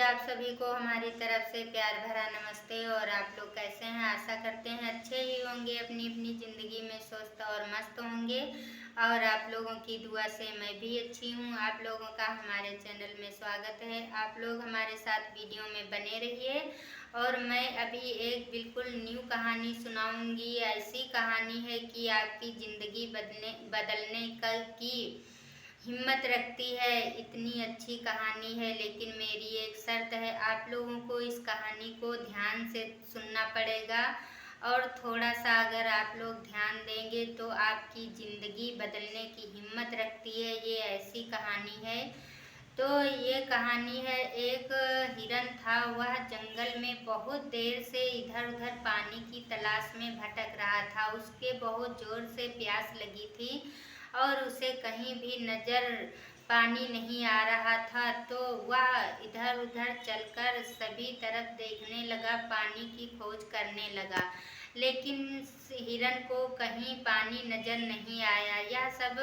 आप सभी को हमारी तरफ से प्यार भरा नमस्ते। और आप लोग कैसे हैं? आशा करते हैं अच्छे ही होंगे, अपनी अपनी ज़िंदगी में स्वस्थ और मस्त होंगे। और आप लोगों की दुआ से मैं भी अच्छी हूँ। आप लोगों का हमारे चैनल में स्वागत है। आप लोग हमारे साथ वीडियो में बने रहिए। और मैं अभी एक बिल्कुल न्यू कहानी सुनाऊंगी। ऐसी कहानी है कि आपकी ज़िंदगी बदलने की हिम्मत रखती है। इतनी अच्छी कहानी है, लेकिन मेरी एक शर्त है, आप लोगों को इस कहानी को ध्यान से सुनना पड़ेगा। और थोड़ा सा अगर आप लोग ध्यान देंगे तो आपकी ज़िंदगी बदलने की हिम्मत रखती है। ये ऐसी कहानी है। तो ये कहानी है, एक हिरन था। वह जंगल में बहुत देर से इधर उधर पानी की तलाश में भटक रहा था। उसके बहुत जोर से प्यास लगी थी और उसे कहीं भी नजर पानी नहीं आ रहा था। तो वह इधर उधर चलकर सभी तरफ देखने लगा, पानी की खोज करने लगा। लेकिन हिरन को कहीं पानी नजर नहीं आया। यह सब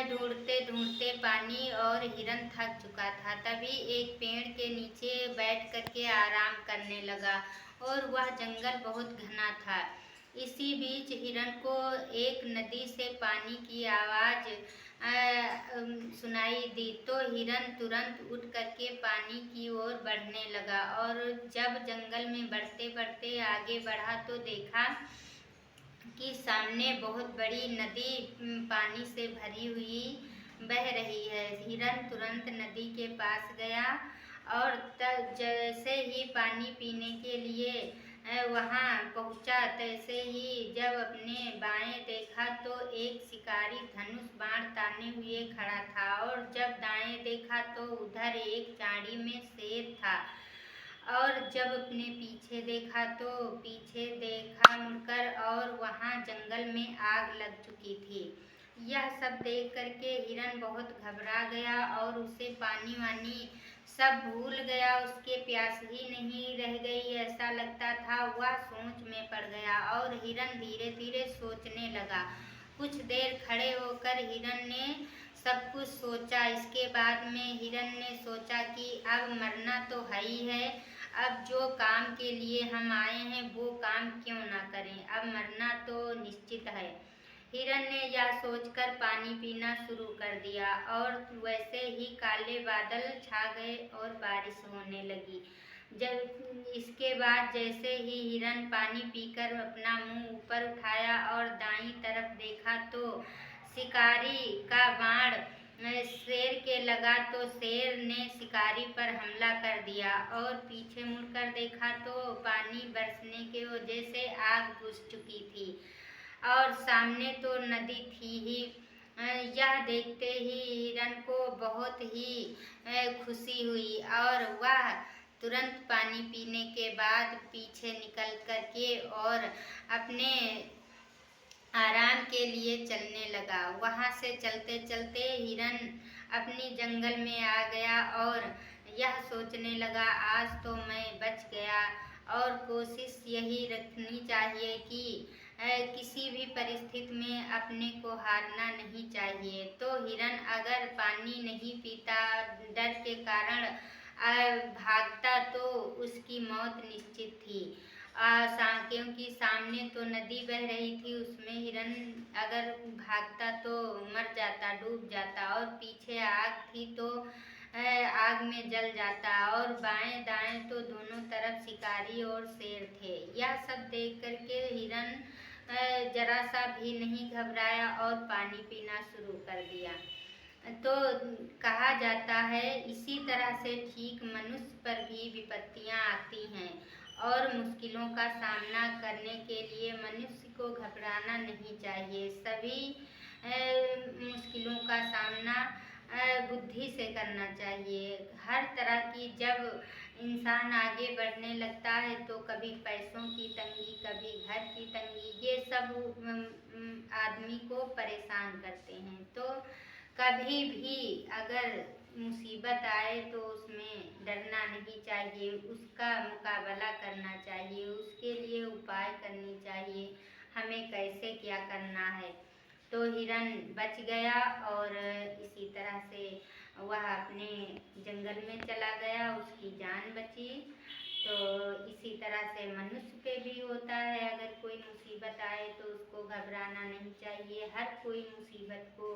ढूंढते ढूंढते पानी, और हिरन थक चुका था। तभी एक पेड़ के नीचे बैठ करके आराम करने लगा। और वह जंगल बहुत घना था। इसी बीच हिरन को एक नदी से पानी की आवाज सुनाई दी। तो हिरन तुरंत उठ करके पानी की ओर बढ़ने लगा। और जब जंगल में बढ़ते बढ़ते आगे बढ़ा तो देखा कि सामने बहुत बड़ी नदी पानी से भरी हुई बह रही है। हिरन तुरंत नदी के पास गया और तब जैसे ही पानी पीने के लिए वहाँ पहुँचा, तैसे ही जब अपने बाएं देखा तो एक शिकारी धनुष बाण ताने हुए खड़ा था। और जब दाएं देखा तो उधर एक झाड़ी में शेर था। और जब अपने पीछे देखा तो पीछे देखा मुड़कर, और वहाँ जंगल में आग लग चुकी थी। यह सब देख करके हिरन बहुत घबरा गया और उसे पानी वानी सब भूल गया। उसके प्यास ही नहीं रह गई, ऐसा लगता था। वह सोच में पड़ गया और हिरन धीरे धीरे सोचने लगा। कुछ देर खड़े होकर हिरन ने सब कुछ सोचा। इसके बाद में हिरन ने सोचा कि अब मरना तो है ही है। अब जो काम के लिए हम आए हैं वो काम क्यों ना करें, अब मरना तो निश्चित है। हिरन ने यह सोचकर पानी पीना शुरू कर दिया। और वैसे ही काले बादल छा गए और बारिश होने लगी। जब इसके बाद जैसे ही हिरन पानी पीकर अपना मुंह ऊपर उठाया और दाईं तरफ देखा तो शिकारी का बाण शेर के लगा। तो शेर ने शिकारी पर हमला कर दिया। और पीछे मुड़कर देखा तो पानी बरसने की वजह से आग बुझ चुकी थी और सामने तो नदी थी ही। यह देखते ही हिरन को बहुत ही खुशी हुई और वह तुरंत पानी पीने के बाद पीछे निकल करके और अपने आराम के लिए चलने लगा। वहाँ से चलते चलते हिरन अपनी जंगल में आ गया और यह सोचने लगा, आज तो मैं बच गया। और कोशिश यही रखनी चाहिए कि किसी भी परिस्थिति में अपने को हारना नहीं चाहिए। तो हिरन अगर पानी नहीं पीता, डर के कारण भागता, तो उसकी मौत निश्चित थी। क्योंकि सामने तो नदी बह रही थी, उसमें हिरन अगर भागता तो मर जाता, डूब जाता। और पीछे आग थी तो आग में जल जाता। और बाएं दाएं तो दोनों तरफ शिकारी और शेर थे। यह सब देख करके हिरन जरा सा भी नहीं घबराया और पानी पीना शुरू कर दिया। तो कहा जाता है, इसी तरह से ठीक मनुष्य पर भी विपत्तियां आती हैं और मुश्किलों का सामना करने के लिए मनुष्य को घबराना नहीं चाहिए। सभी मुश्किलों का सामना बुद्धि से करना चाहिए। हर तरह की जब इंसान आगे बढ़ने लगता है तो कभी पैसों की तंगी, कभी घर की तंगी, ये सब आदमी को परेशान करते हैं। तो कभी भी अगर मुसीबत आए तो उसमें डरना नहीं चाहिए, उसका मुकाबला करना चाहिए, उसके लिए उपाय करनी चाहिए, हमें कैसे क्या करना है। तो हिरन बच गया और इसी तरह से वह अपने जंगल में चला गया, उसकी जान बची। तो इसी तरह से मनुष्य पे भी होता है, अगर कोई मुसीबत आए तो उसको घबराना नहीं चाहिए। हर कोई मुसीबत को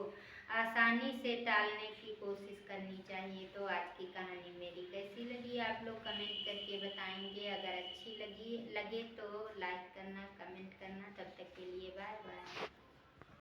आसानी से टालने की कोशिश करनी चाहिए। तो आज की कहानी मेरी कैसी लगी आप लोग कमेंट करके बताएंगे। अगर अच्छी लगे तो लाइक करना, कमेंट करना। तब